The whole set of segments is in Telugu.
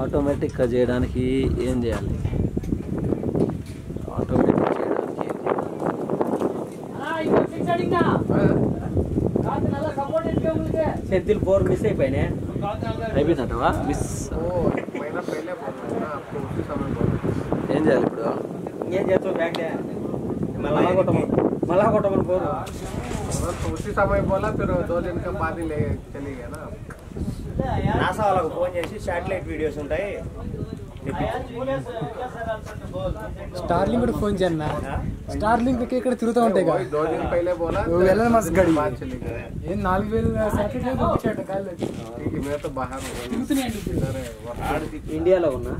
ఆటోమేటిక్ గా చేయడానికి ఏం చేయాలి? ఆటోమేటిక్ చేతులు 4 మిస్ అయిపోయినాయి. అయిపోయిందంటవా? మిస్ ఏం చేయాలి ఇప్పుడు? ఏం చేస్తావు? బ్యాగ్ మళ్ళా కొట్టమని పోరు. उसी समय बोला फिर 2 दिन के बाद ही ले चली गया ना. నాసా వాళ్ళకు ఫోన్ చేసి శాటిలైట్ వీడియోస్ ఉంటాయి స్టార్లింగ్ కూడా ఫోన్ చేయన్నా. స్టార్లింగ్ ఇక్కడ తిరుగుతూ ఉంటాయి కదా. 2 दिन पहले बोला వెళ్ళని మస్తు గడి बाद चली गया. ఏం 4000 శాటిలైట్ పంపించాట కాళ్ళు ठीक है मैं तो बाहर हूं. తిరుగుతున్నాయండి. ఇండియాలో ఉన్నా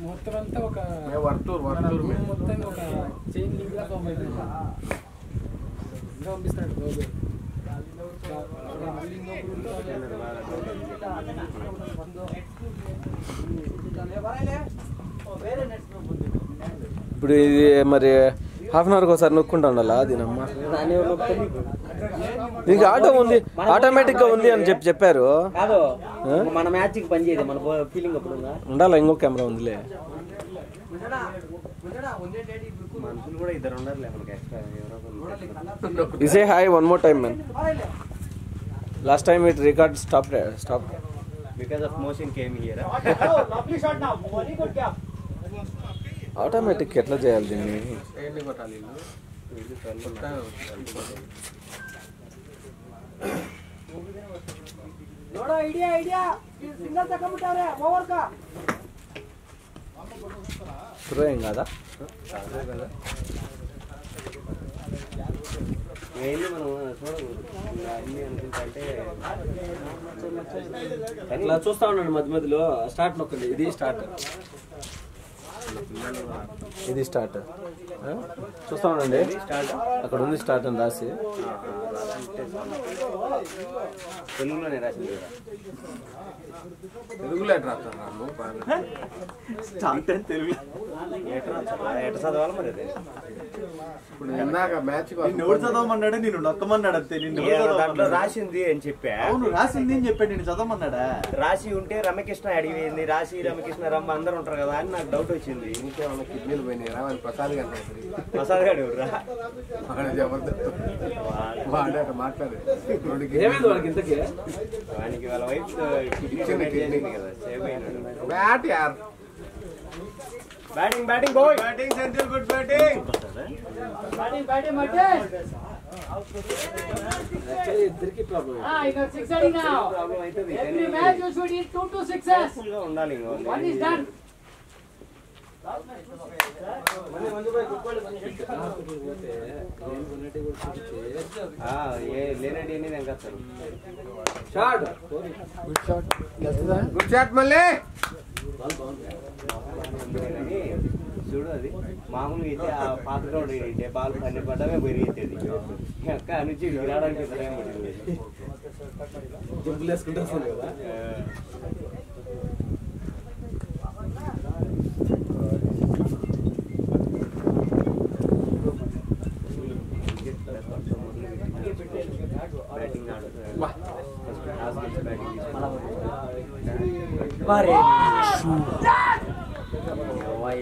మొత్తం అంతా ఒక मैं वर्तूर में మొత్తం ఒక చైన్ లింక్ లా ఫామ్ అయిపోయింది. ఇంకా పంపిస్తాడు రోజు. ఇప్పుడు ఇది మరి హాఫ్ అన్ అవర్కి ఒకసారి నొక్కుంటా ఉండాలా? దీనమ్మ దీనికి ఆటో ఉంది, ఆటోమేటిక్ గా ఉంది అని చెప్పారు. కాదు మన మ్యాచ్ కి పని చేయదు. మన ఫీలింగ్ అప్పుడు ఉండాలా? ఇంకో కెమెరా ఉందిలే. మనుషులు కూడా ఇద్దరు ఉండాలి మనకి extra. You say hi one more time, man. Last time it record stopped. Because of motion came here. Automatic ఎట్లా చేయాలి దీన్ని? ఏంటి కొట్టాలి స్క్రూ ఏం కాదా? మెయిన్లీ మనం చూడకూడదు అన్ని అనుకుంటే ఇట్లా చూస్తా ఉన్నాడు మధ్య మధ్యలో. స్టార్ట్ నొక్కండి. ఇది స్టార్ట్, ఇది స్టార్ట్. చూస్తా ఉండండి. అక్కడ ఉంది స్టార్ట్ అని రాసి. తెలుగులోనే రాసింది. తెలుగులో ఎట్లా రాస్తాను? తెలుగు ఎట్లా చదవాలి మరి? అదే ఇప్పుడు ఇందాక మ్యాచ్ ఎవరు చదవమన్నాడా? నేను నొక్కమన్నాడు అంతే. దాంట్లో రాసింది అని చెప్పా. అవును రాసింది అని చెప్పాడు. నేను చదవమన్నాడా? రాసి ఉంటే రమకృష్ణ అడిగింది. రాసి రమకృష్ణ రమ్మ అందరు ఉంటారు కదా అని నాకు డౌట్ వచ్చింది. ఇంకేమన్నా కిడ్నీలు పోయినాయి రా? ప్రసాద్ గారు ప్రసాద్ గారు రా జబర్దస్త్ వాడే మాట్లాడు. వానికి వాళ్ళ వైఫ్ కదా సేవ్ అయినాడు. బ్యాట్ యార్ batting boy. Batting central good batting. ఇద్దరికి ప్రాబ్లం ఉండాలి. లేనండి అనేది ఎంకారు. గుడ్ షాట్ మళ్ళీ. చూడు అది మామూలుగా అయితే ఆ పాత గ్రౌండ్ అయితే బాల్ పన్నె పడ్డమే పెరిగేది. అక్క నుంచి విరాడానికి జంపులు వేసుకుంటే వస్తుంది కదా. బ్యాటింగ్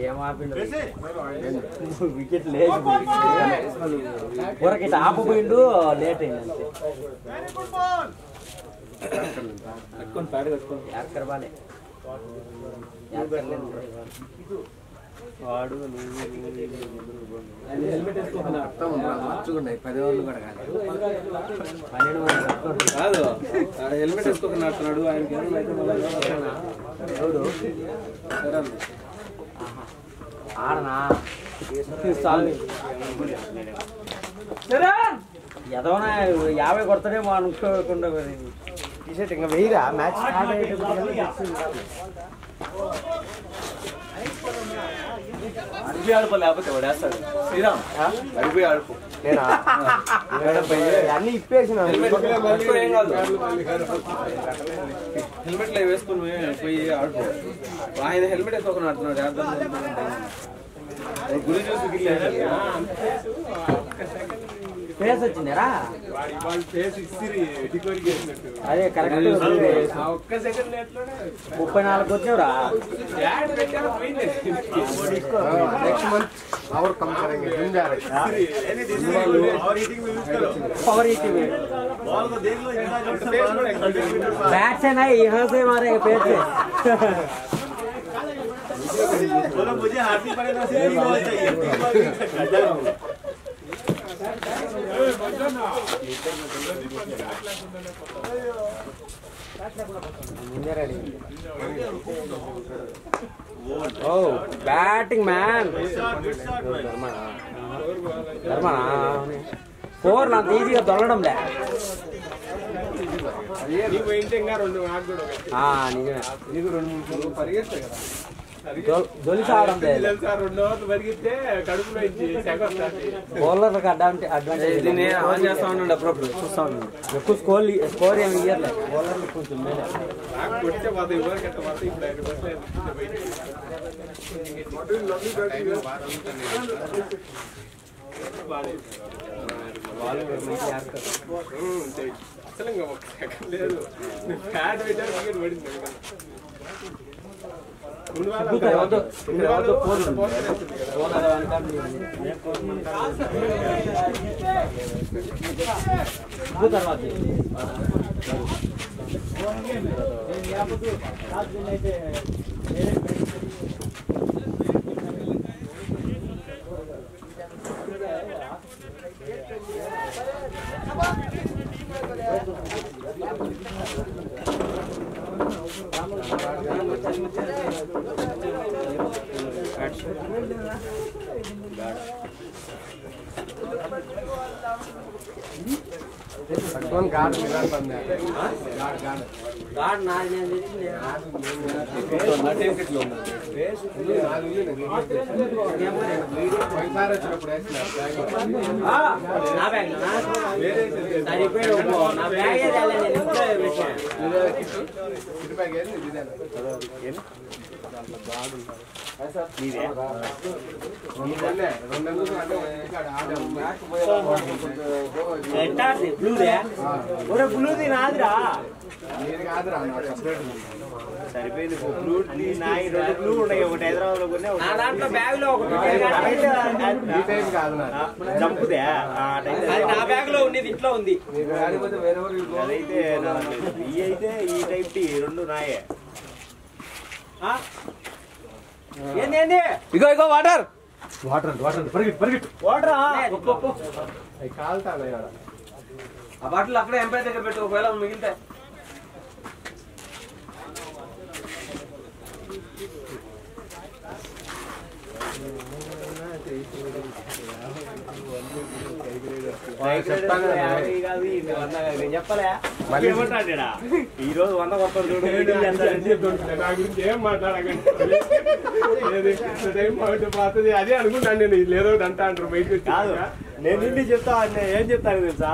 ఏమాపిండు వికెట్ లేదు. ఊరకి ఆపపోయిండు. లేట్ అయింది అంతే. కట్టుకొని ప్యాడ్ కట్టుకొని యాక్కర్ బాలే వాడు హెల్మెట్ వేసుకోకుండా మర్చుకున్నాయి 10 ఓవర్లు కూడా కాదు. 12 మంది కాదు. హెల్మెట్ వేసుకోకుండా ఆడుతున్నాడు. ఆయనకి ఆడనా ఎదవనా 50 కొడతాడేమో అనుకోకుండా టీషర్ట్ ఇంకా వెయ్యరా. మ్యాచ్ స్టార్ట్ అడిపోయి ఆడుకో, లేకపోతే వాడేస్తాడు. శ్రీరామ్ అడిపోయి ఆడుకో. నేనా అన్ని ఇప్పేసిన ఏం కాదు. హెల్మెట్లు వేసుకుని పోయి ఆడుకో. ఆయన హెల్మెట్ వేసుకోకుండా ఆడుతున్నాడు. గురి చూసి ఫేస్ వచ్చిందరా వాడి వాళ్ళ ఫేస్ ఇస్తిరి ఎడికోరికి వేసినట్టు. అదే కరెక్ట్ ఆ ఒక్క సెకండ్ లేట్లోనే 34 వచ్చావురా యాడ్ పెట్టాను పోయింది. नेक्स्ट मंथ और कम करेंगे जिम जा रहे पवर ईटिंग में बैट से नहीं यहाँ से मारेंगे पेट से बोलो मुझे हाथी पड़ेगा से नहीं बॉल चाहिए ఓ బ్యాటింగ్ మ్యాన్ ఫోర్ నాకు ఈజీగా దొరకడం లే నీకు పోయింటే ఇంకా 2 నాకు కూడా నిజమే నీకు 2-3 పరిగెత్తాయి కదా. దొలిసావడం లేదు తెలుసా 2 ఓవర్లు పరిగెత్తే కడుపులో ఇచ్చి సెకండ్ స్టార్ట్. బౌలర్లకు అడ్వాంటేజ్ దీన్ని ఆన్ చేస్తా ఉండండి అప్పుడప్పుడు చూస్తా ఉండండి. ఎక్కువ స్కోర్ ఏమి ఇయ్యర్లే బౌలర్లు కొంచెం మేలే నాకు కొట్టే పోతే ఎవరు కట్ట పోతే ఇప్పుడు 5 బస్సులు అసలు ఇంకా 1 సెకండ్ లేదు. ఫ్యాట్ పెట్టారు వికెట్ పడింది. गार्ड मिला बंद है గాడ్ నాది నేను నా బ్యాగ్ సరిపోయాడు నా బ్యాగ్ బ్లూది నాదిరా సరిపోయింది బ్లూ ఉన్నాయి ఒకటి హైదరాబాద్ లో కొన్నా నా దాంట్లో బ్యాగ్ లో ఒకటి చంపుదే నా బ్యాగ్ లో ఉండేది ఇంట్లో ఉంది అదైతే ఈ అయితే ఈ టైప్ టీ 2 నాయే ఏంది ఇగో వాటర్ వాటరా కాలుతా ఆ బాటిల్ అక్కడే ఎంపై దగ్గర పెట్టు ఒకవేళ మిగిలితే. నేను చెప్పలే ఏమంటాడా ఈ రోజు 100 కొత్త చూడు నా గురించి ఏం మాట్లాడకండి. పోతుంది అదే అనుకుంటాను నేను. లేదో అంటా అంటారు బయటకు కాదు నేను నిండి చెప్తా ఏం చెప్తాను తెలుసా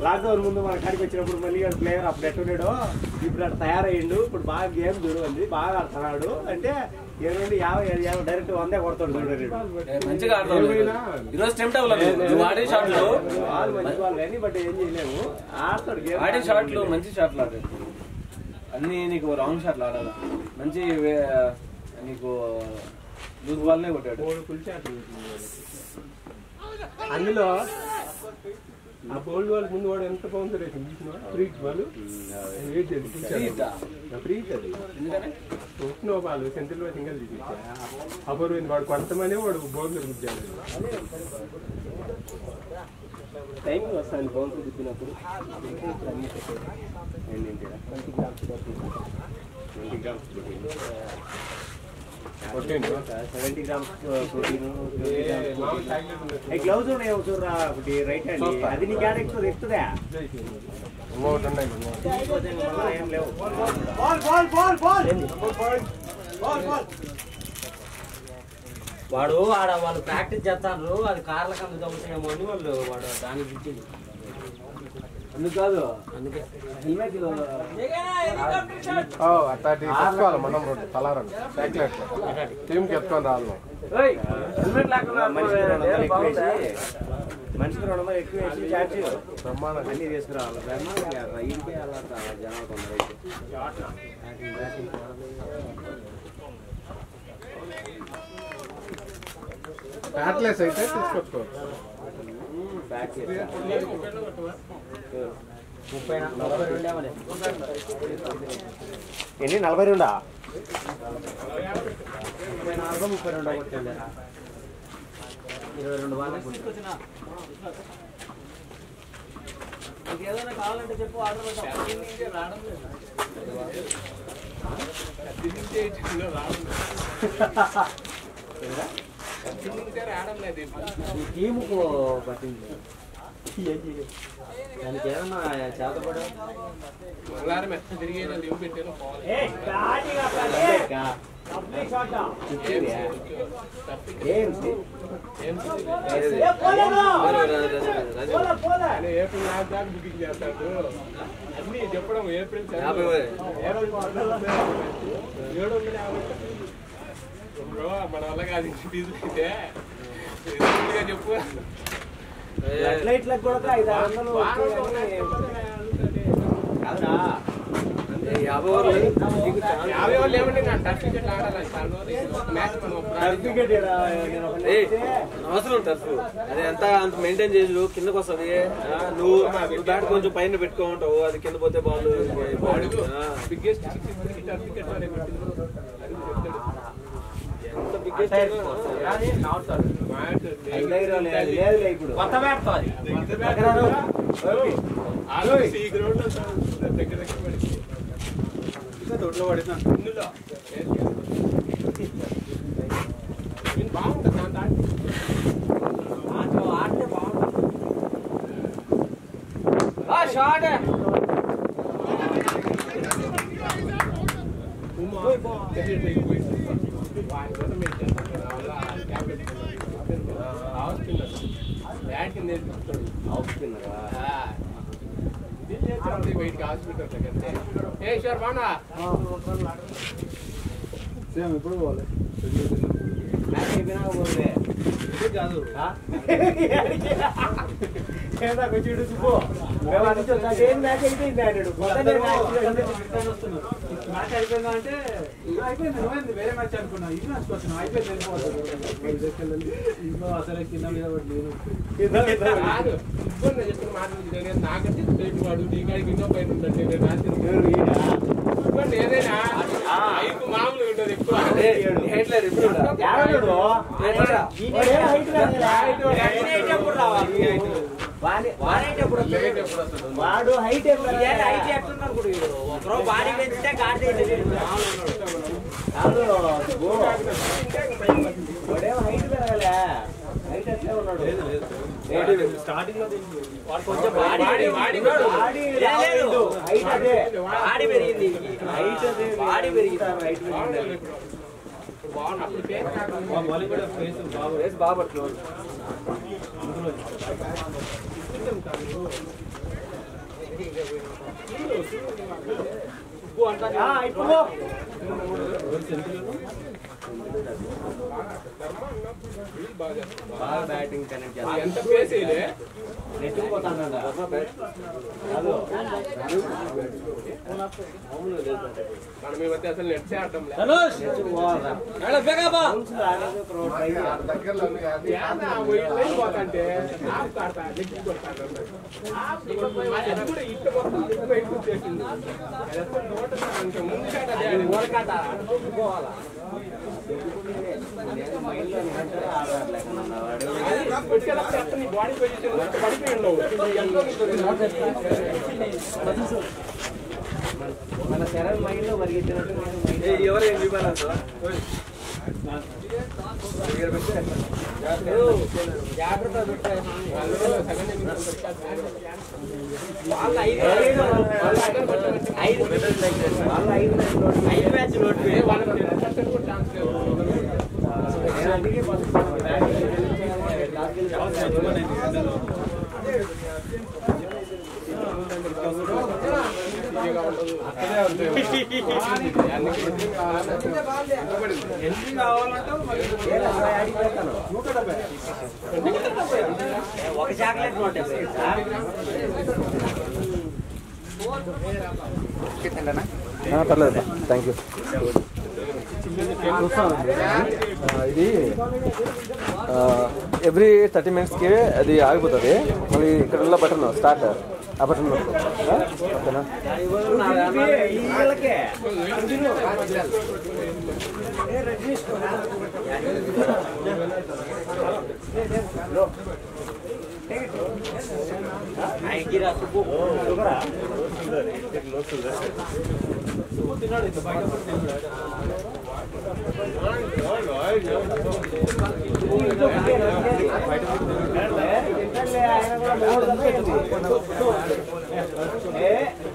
లాక్డౌన్ ముందు మన కాడికి వచ్చినప్పుడు మళ్ళీ ప్లేయర్ అప్పుడు ఎట్టున్నాడు ఇప్పుడు అట్లా తయారయ్యిండు ఇప్పుడు బాగా గేమ్ చూడండి బాగా ఆడుతున్నాడు అంటే 50 డైరెక్ట్ 100 కొడతాడు చూడండి మంచిగా ఆడతాడు ఈరోజు స్టెంప్ డెవలప్ ఆడే షాట్లు మంచి వాళ్ళు కానీ బట్ ఏం చేయలేము ఆడతాడు గేమ్ ఆడే షాట్లు మంచి షాట్లు ఆడాడు. అన్ని నీకు రాంగ్ షాట్లు ఆడాలి. మంచి నీకు లూజ్ బాల్నే కొట్టాడు. అందులో ఆ బౌల్డ్ వాళ్ళ ముందు వాడు ఎంత బాగుంది రేసింది ఫ్రీజ్ బాల్ ఫ్రీజ్ అది స్నో బాల్ సెంట్రల్ లో సింగల్ తీసి అపూర్వైంది వాడు కొంతమంది వాడు బౌలర్ గుర్చాడు. టైమింగ్ వస్తాను బౌన్స్ గుర్తినప్పుడు 20 grams protein 70 grams protein gloves ఉన్నాయి చూడరా ఒకటి రైట్ హ్యాండ్ అది నీ క్యారెక్ట్ ఎక్కుతుందా ఏం లేవు వాడు ఆడ వాళ్ళు ప్రాక్టీస్ చేస్తారు అది కార్ల కన్నా చదువుతాయేమో అని వాడు దానికి ఇచ్చింది. అందుకు కాదు అందుకే హెల్మెట్ అట్లాంటి తెచ్చుకోవాలి మనం తలారం చాక్లెట్ టీంకి ఎత్తుకొని రావాలి. హెల్మెట్ లేకుండా మనిషికి 200 ఎక్కువ వేసి ఛార్జ్ అన్నీ తీసుకురావాలి బ్రహ్మాండంగా ఇంటికే వెళ్ళాలి జనాలు కొందరు బ్యాట్లెస్ అయితే తీసుకొచ్చుకోవచ్చు. బ్యాక్ 42 ఎన్ని 42 32 కొట్టండి 22 బాగా ఇంకేదైనా కావాలంటే చెప్పు ఆర్డర్ రావడం లేదు ఈ టీముకు పట్టింది దానికి ఏమన్నా చేతపడ ఏప్రిల్ 4 దాకా బుకింగ్ చేస్తాడు. అన్ని చెప్పడం ఏప్రిల్ 750 మన వల్ల కాదు తీసుకుంటే చెప్పు. లైట్లకు కూడా 500 కాదురా 50 ఓవర్లు 50 ఓవర్లు ఏమంటే నా సర్టిఫికెట్ ఆడాలి మ్యాచ్ అవసరం టర్ఫ్ అది అంత మెయింటైన్ చేసి కిందకు వస్తుంది. నువ్వు బ్యాట్ కొంచెం పైన పెట్టుకుంటావు, అది కింద పోతే బాల్ బిగ్గెస్ట్ సర్టిఫికెట్ ఎంత బిగ్గెస్ట్ ఇప్పుడు ఈ గ్రౌండ్ దగ్గర తోటలో పడినా బాగుంటుంది ఆడితే బాగుంటుంది. షాట్ ఇప్పుడు పోవాలి కాదు మ్యాచ్ అయిపోయిందా అంటే అయిపోయింది. నువ్వేంది వేరే మ్యాచ్ అనుకున్నావు, ఇది మ్యాచ్ వచ్చినావు. అయిపోయింది వెళ్ళిపోతుంది. ఇంట్లో అసలే కింద మీద పడలేదు. నాకంటే వాడు నీకాడికి ఇంకో పైన ఉందంటే ఏదైనా మామూలుగా ఉంటుంది ఎక్కువ. వాడు హైట్ ఒకరో బాడీ పెంచితే కాదు వాడేమో హైట్ పెరగలే, హైట్ అట్లే ఉన్నాడు. స్టార్టింగ్ లో కొంచెం బాడీ హైట్ అదే బాడీ పెరిగింది. హైట్ అదే బాడీ పెరిగింది. హైట్ పెరిగింది. బౌలింగ్ కూడా ఫేస్ బాగా పట్టుకోవాలి. ఇప్పుడు బాగా బ్యాటింగ్ కనెక్ట్ చేస్తాను. ఎంత ప్లేస్ అయితే నెట్టుకుపోతాను మనం ఈ మధ్య అసలు నెట్సే ఆడటం లేదు. పోతాంటే ఇట్టు మొత్తం ఎక్కువ చేసింది. ముందు పోవాలా బాడీ పొజిషన్ మన శరణ్ మైండ్ లో పరిగెత్తినట్టు ఎవరు ఏం చెప్పాలి సార్ జాగ్రత్త ఐదు మ్యాచ్ హెవీగా ఉండదు అక్కడే ఉంటాయి ఎన్ని కావాలంటే ఒక చాక్లెట్ నోట్ పర్లేదు థ్యాంక్ యూ. ఇది ఎవ్రీ 30 minutesకి అది ఆగిపోతుంది. మళ్ళీ ఇక్కడ బటన్ స్టార్ట్ ఆ బటన్ ఓకేనా?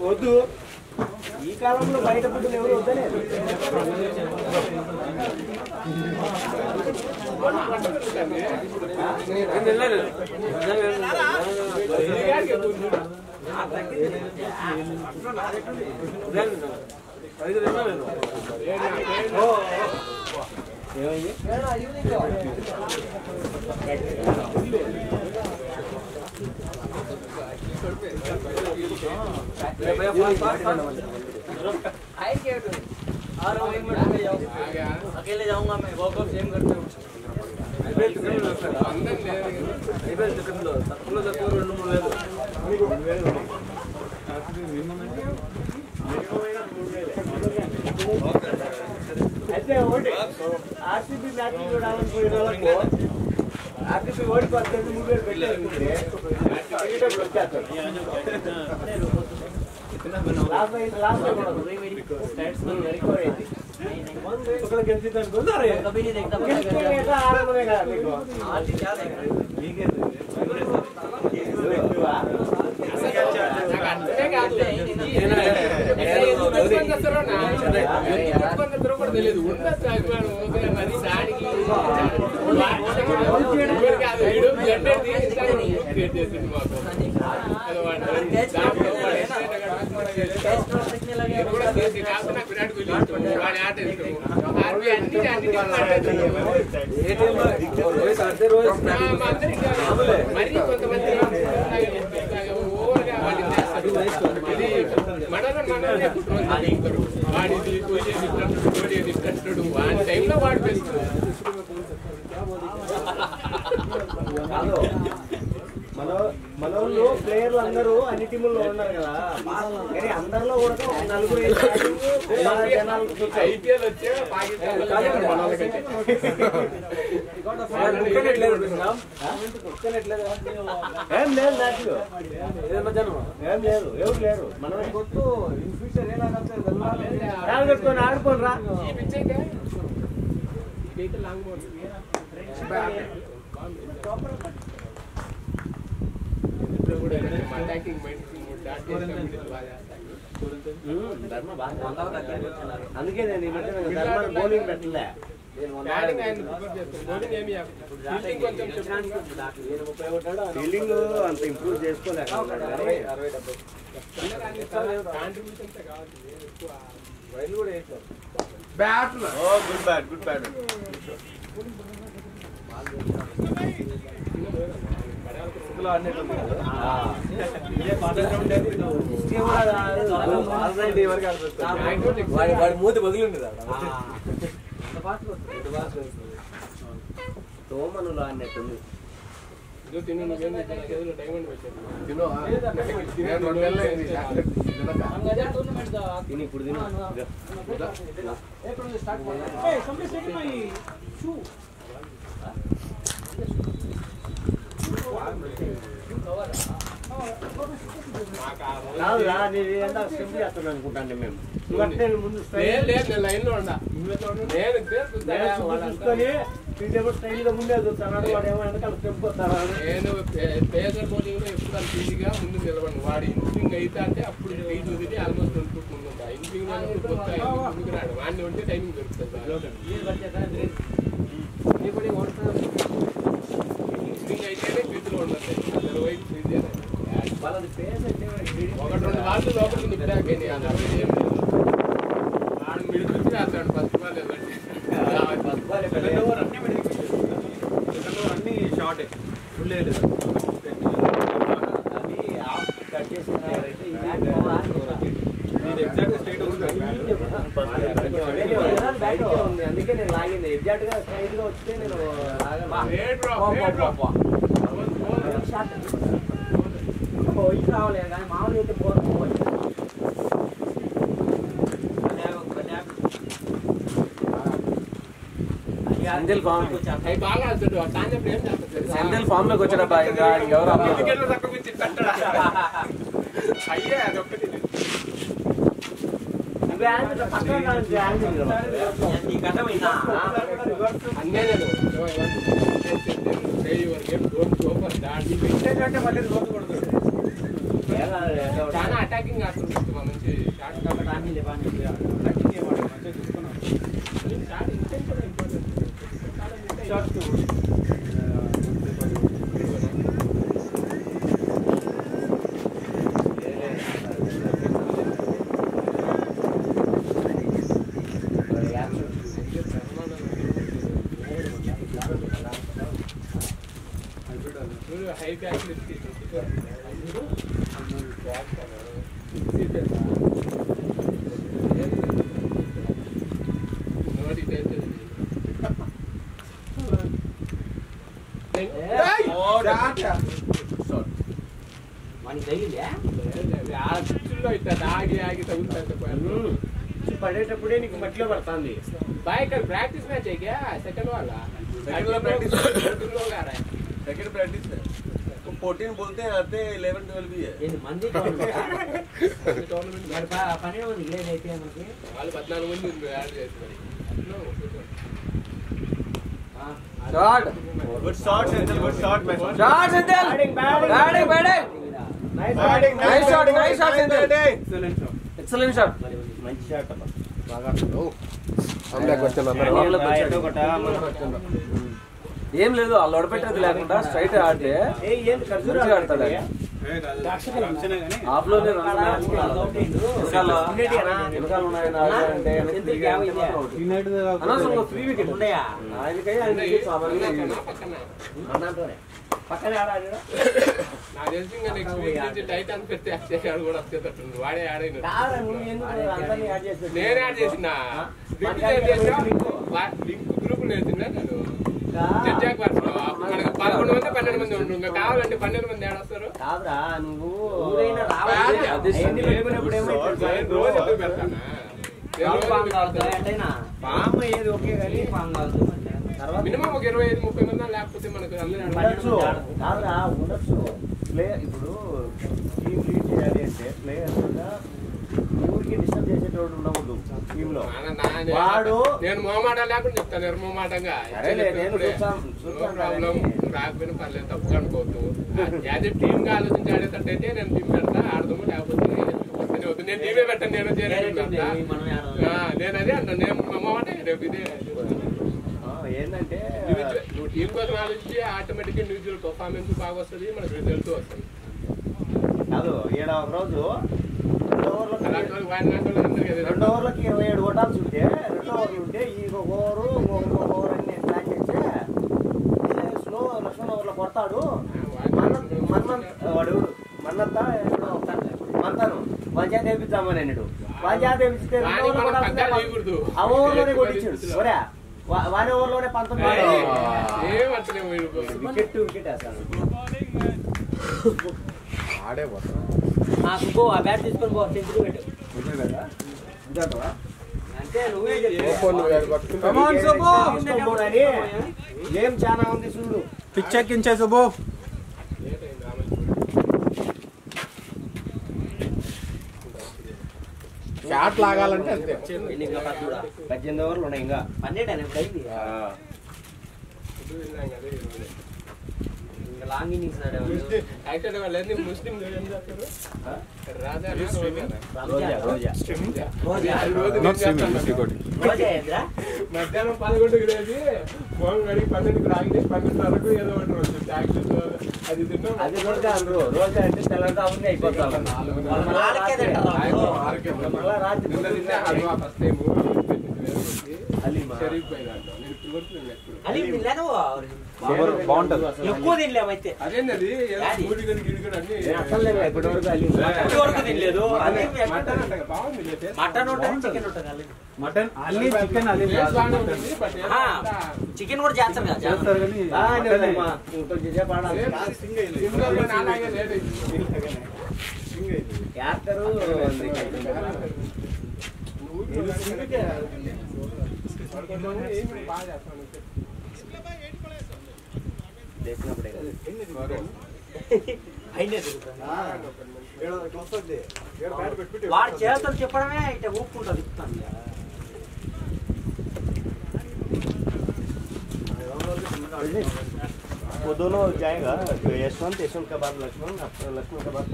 వద్దు ఈ కాలంలో బయట ఫుడ్ ఎవరు వద్దనే अकेले जाऊंगा मैं वर्कआउट सेम करते हूँ అయితే ఓడి ఆర్సీబీ మ్యాచ్ రావాలని పోయిన వాళ్ళకు ఆర్సీబీ ఓడిపోతుంది 3,000 పెట్టారు తెలియదు మరి కొంతమంది వాడిది వాడి టైంలో వాడు బెస్ట్. మనోళ్ళు ప్లేయర్లు అందరూ అన్ని టీముల్లో ఉన్నారు కదా, కానీ అందరిలో కూడా ఒక నలుగురు ఐపీఎల్ వచ్చే పాకిస్తాన్ ఏం లేదు మ్యాచ్లు ఏం లేదు ఎవరు లేరు. మనమే కొట్టు ఇన్ ఫ్యూచర్ ఎలా పెట్టుకొని ఆడుకోండి రా. ఈ పిచ్ అయితే ఇదైతే లాంగ్ బాల్ అటాకింగ్ మైండ్ అందుకే నేను ఈ మధ్య ధర్మాన్ని బౌలింగ్ పెట్టలే. ఫీల్డింగ్ అంత ఇంప్రూవ్ చేసుకోలేక bat good bat good bat. వాడి మూతి బదిలి ఉండేది తోమనులు అన్నట్టుంది. తిని ఇప్పుడు తిను. అనుకుంటాను మేము ముందు లైన్ లో ఉండా స్టైల్ గా ముందే చూస్తాను. వాడేమో వెనకాల తెంపుకొస్తాను. నేను పేదర్ బౌలింగ్ లో ఎప్పుడు అంత ఈజీగా ముందు నిలబడి వాడు ఇన్స్వింగ్ అయితే అంటే అప్పుడు లీడ్ వదిలి ఆల్మోస్ట్ 20 ఫుట్ ముందు ఉంటా. ఇన్స్వింగ్ ముందుకు రాడు వాడిని ఉంటే టైమింగ్ దొరుకుతుంది. ఇన్స్వింగ్ అయితేనే క్రీజ్లో ఉండదు. వైపు క్రీజ్ వాళ్ళది ఫేస్ అంటే ఒకటి రెండు వాళ్ళు లోపలికి నింపాక వాడు మిడిల్ నుంచి రాస్తాడు ఫస్ట్ బాల్ అన్ని షార్ట్ ఫుల్ లేదు అది ఆఫ్ కట్ చేసుకున్నారైతే ఎగ్జాక్ట్ స్ట్రైట్ ఉంది అందుకే నేను లాగింది ఎగ్జాక్ట్ గా స్ట్రైట్ గా వస్తే నేను ఇది రావాలి కానీ మామూలు అయితే పోవాలి సెంథిల్ ఫామ్ బాగా ఆడుతాడు తాంజప్పుడు ఏం చేస్తాడు సెంథిల్ ఫామ్ లోకి వచ్చాడు ఇంకా ఎవరు క్రికెట్లో తక్కువ ఇచ్చి పెట్టడా అయ్యే అదొక్కటి అన్నే నేను చాలా అటాకింగ్ ఆడుతుంది మంచి షార్ట్ హై బ్యాక్ పడేటప్పుడే నీకు మట్టిలో పడుతుంది भाई कल प्रैक्टिस मैच है क्या सेकंड वाला प्रैक्टिस तुम लोग आ रहा है सेकंड प्रैक्टिस है तो 14 बोलते हैं आते 11 12 भी है మంది टूर्नामेंट పని ఉంది లేదైతే మనకి వాళ్ళు 14 మంది యాడ్ చేస్తున్నారు shot good shot Senthal good shot man shot Senthal batting nice shot Senthal excellent shot మంచి షాట్ అన్న బాగా ఏం లేదు వాళ్ళు ఒడపెట్టేది లేకుండా స్ట్రైట్ ఆడితే మంచిగా ఆడతాడు ఆఫ్ లోనే వెనకాల ఉన్నాయని ఆడాలంటే అనవసరంగా ఫ్రీ వికెట్ ఆయనకై పక్కనే ఆడాడు నాకు తెలిసి ఇంకా నెక్స్ట్ వీక్ నుంచి టైటాన్ పెడితే వచ్చేసాడు కూడా వచ్చేటట్టు వాడే ఆడైన నేనే యాడ్ చేసిన లింక్ గ్రూప్ నేర్చున్నా నేను జడ్జాక్ వర్షం మనకు 11 మంది 12 మంది ఉండు ఇంకా కావాలంటే 12 మంది ఆడొస్తారు కాదురా నువ్వు రోజు ఎందుకు పెడతానా పాము ఏది ఓకే కానీ పాము కాదు మినిమం ఒక 25-30 మంది లేకపోతే మనకు ఉండొచ్చు కాదురా ఉండొచ్చు ప్లే ఇప్పుడు టీమ్ లీడ్ చేయాలి అంటే ప్లేయర్స్ ఊరికి డిస్టర్బ్ చేసేటోడు ఉండకూడదు టీమ్ లో వాడు నేను మొహమాట లేకుండా చెప్తాను నిర్మోమాటంగా ప్రాబ్లం రాకపోయినా పర్లేదు తప్పుగా అనుకోవద్దు యాజ్ టీమ్ గా ఆలోచించి ఆడేటట్టయితే నేను టీం పెడతా ఆడదాము లేకపోతే నేను టీమే పెట్టాను నేను నేను అదే అంటాను నేను మొహమాట రేపు ఇదే ఏంటంటే నువ్వు టీం కోసం ఆలోచించి ఆటోమేటిక్ ఇండివిజువల్ పర్ఫార్మెన్స్ బాగా వస్తుంది మనకు రిజల్ట్ వస్తుంది కాదు ఈడ ఒక రోజు 2 ఓవర్లకి 27 ఓటాల్సి ఉంటే 2 ఓవర్లు ఉంటే ఈ ఒక ఓవరు ఇంకొక ఓవర్ అని నేను ప్లాన్ చేస్తే స్లో లక్ష్మణ్ ఓవర్లో కొడతాడు వాడు మన్నంతా మంతాను పంచాయతీ వేయించామని అన్నాడు పంచాయతీ వేపిస్తే ఆ ఓవర్లోనే కొట్టించాడు ఒరే వారి ఓవర్లోనే 19 వికెట్ వేస్తాను ఆడే పోతా నాకు ఆ బ్యాట్ తీసుకొని పో సెంచరీ పెట్టు అంటే నువ్వే గేమ్ చాలా ఉంది చూడు పిచ్ ఎక్కించే సుబ్బు షాట్ లాగాలంటే అంతే 18 ఓవర్లు ఉన్నాయి ఇంకా 12 అయింది లాంగ్ ఇన్నింగ్స్ ఆడేవాళ్ళు. యాక్చువల్లీ వాళ్ళని ముస్లిం ఏం చేస్తారు రాజా మధ్యాహ్నం 11కి లేచి మోహన్ గడికి 12కి రాగి 12:30కు ఏదో ఒకటి రోజు ట్యాక్సీతో అది తిన్నాం. అది రోజా అంటారు. రోజా అంటే తెల్లవారుజామునే అయిపోతాం. ఫస్ట్ టైం బాగుంటది. ఎక్కువ తినలేమైతే అదేంటది గిడిగడు అన్ని ఇప్పటివరకు తినలేదు. బాగుంది మటన్ ఉంటుంది, చికెన్ ఉంటుంది. మటన్ అల్లి చికెన్ అల్లి చికెన్ కూడా చేస్తారు కదా. చేస్తారు కానీ వాడు చేతులు చెప్పడమే ఇట్లా ఊపుకుంటుంది. वो दोनों जाएगा यशवंत के बाद लक्ष्मण के बाद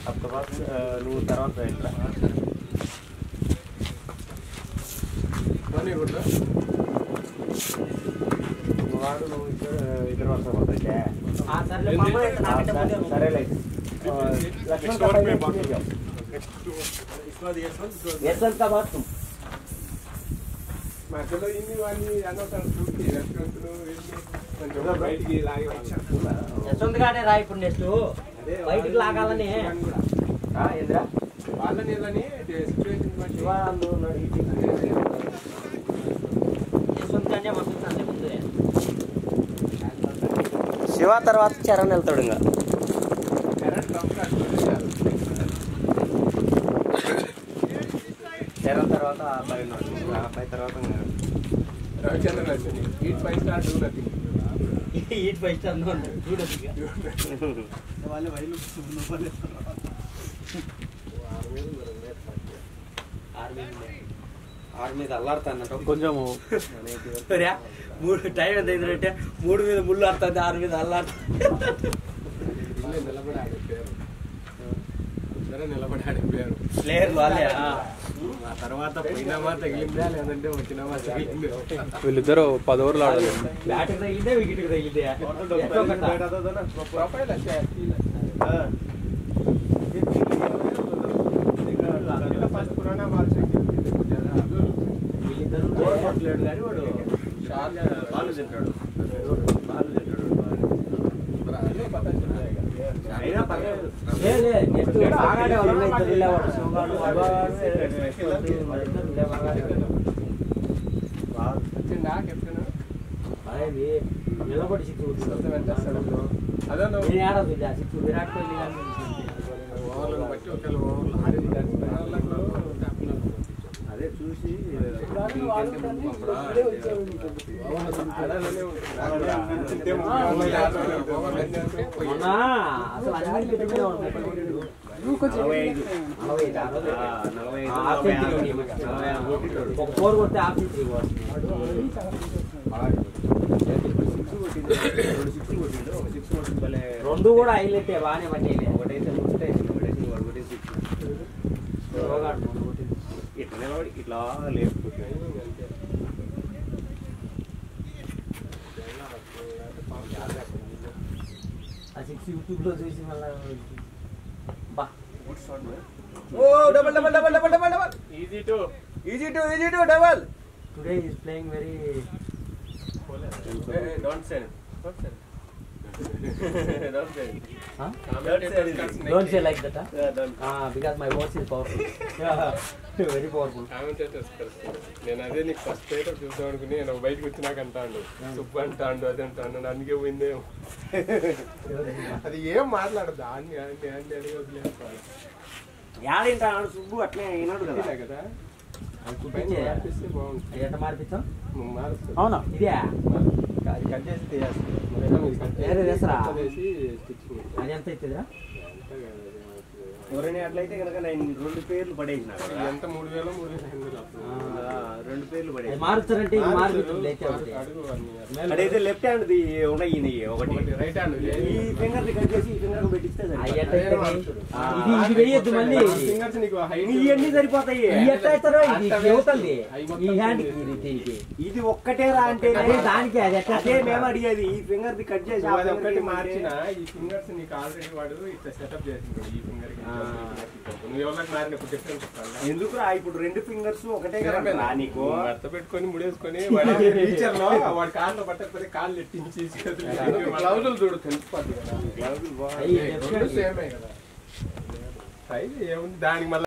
आपके पास నువ్వు తర్వాత వెళ్ళరా వాడు నువ్వు ఇద్దరు వస్తావు సరేలే लक्ष्मण का यशवंत का बात तुम మధ్యలో ఇన్ని వాళ్ళు అనవసరం చూసి రెస్టారెంట్లు కొంచెం బయటికి లాగే వచ్చాను. యశ్వంత్ గానే రా ఇప్పుడు నెక్స్ట్ బయటికి లాగాలని వాళ్ళ నీళ్ళని సిచ్యువేషన్ బట్టి యశ్వంత్ గానే పంపిస్తాను ముందే. శివ తర్వాత చరణ్ వెళ్తాడు ఇంకా కరెంట్ చరణ్ తర్వాత అబ్బాయి తర్వాత రవిచంద్రన్ వచ్చింది. Eat 5 star do nothing. Eat 5 star ఆరు మీద అల్లాడుతానంట కొంచెం టైం ఎంత అయిందంటే 3 మీద ముళ్ళు ఆడుతుంది, 6 మీద అల్లాడుతుంది. నిలబడి ఆడిపోయారు. నిలబడి ఆడిపోయారు ప్లేయర్లు వాళ్ళే. ఆ తర్వాత పోయినామా తగిలిందా లేదంటే వచ్చినామా తగిలింది. వీళ్ళిద్దరు 10 ఓవర్లు ఆడాలి. బ్యాట్కి తగిలిందే, వికెట్కి తగిలిందే. ప్రొఫైల్ ఫస్ట్ పురాణా బాల్ వీళ్ళిద్దరు కొట్టలేడు కానీ వాడు బాలు తింటాడు అయినా పర్లేదు నెక్స్ట్ బాగానే వాళ్ళు ఇద్దరు వెళ్ళేవాడు. వచ్చిందా కెప్టెన్ అదేది నిలబడి సిక్స్ అదే నేను ఆడదు సిక్స్ విరాట్ కోహ్లీ కానీ ఓవర్లను బట్టి ఒకళ్ళు ఓవర్లు ఆడింది అదే చూసి మొన్న అసలు అన్ని పెట్టినే ఉంటాయి. 45 ఒక 4 కొడితే హాఫ్ సెంచరీ రెండు కూడా హైలైట్ బాగానే పట్టేది. ఒకటైతే ఇట్లా నిలబడి ఇట్లా లేపుకుంటాయి. ఆ 6 యూట్యూబ్ లో చూసి మళ్ళీ బా easy to double today is playing very don't say don't say like that because my voice is powerful. Very powerful. నేను అదే నీకు ఫస్ట్ అయితే చూద్దాం అనుకుని నేను బయటకు వచ్చినాక అంటాడు సుబ్బు అంటాడు అది అంటాడు అందుకే పోయిందే. అది ఏం మాట్లాడదు అన్ని అన్ని అన్ని అడిగి వదిలేసుకోవాలి యాడింటాడు సుబ్బు అట్లే అయినాడు కదా కదా. మార్పిస్తే బాగుంటుంది. ఎట్లా మార్పించాం? నువ్వు మారుస్తావు. అవునా ఇదే అది కట్ చేసి తీయాలి. వేరే వేసరా? వేసి స్టిచ్చింగ్ అది ఎంత అవుతుందిరా? ఎవరైనా అట్లయితే కనుక నేను 2 పేర్లు పడేసిన ఎంత 3,000 3,500 2 పేర్లు పడేసి మారుతారంటే ఇది మారుతుంది అడుగు అదైతే లెఫ్ట్ హ్యాండ్ ఉన్నాయి ఒకటి రైట్ హ్యాండ్ ఈ ఫింగర్ ని కట్ చేసి ఈ ఫింగర్ పెట్టిస్తే ఇది వేయద్దు మళ్ళీ ఫింగర్స్ నీకు హైట్ ఇవన్నీ సరిపోతాయి ఇది ఎట్లా ఇస్తారో ఇది అవుతుంది ఈ హ్యాండ్ ఇది ఒక్కటే రా అంటే దానికి అది ఎట్లా అదే మేము అడిగేది ఈ ఫింగర్ ని కట్ చేసి అది ఒక్కటి మార్చిన ఈ ఫింగర్స్ నీకు ఆల్రెడీ వాడు ఇట్లా సెటప్ చేసిండు ఈ ఫింగర్ కి నువ్వు ఎవరికి మారినప్పుడు డిఫరెన్స్ ఎందుకు ఇప్పుడు 2 ఫింగర్స్ ఒకటే కదా నీకు అర్థ పెట్టుకొని ముడేసుకొని టీచర్ లో వాడి కాళ్ళు పట్టకపోతే కాళ్ళు ఎట్టించి గ్లౌజులు చూడు తెలిసిపోద్ది కదా సేమే కదా ఏముంది దానికి మళ్ళీ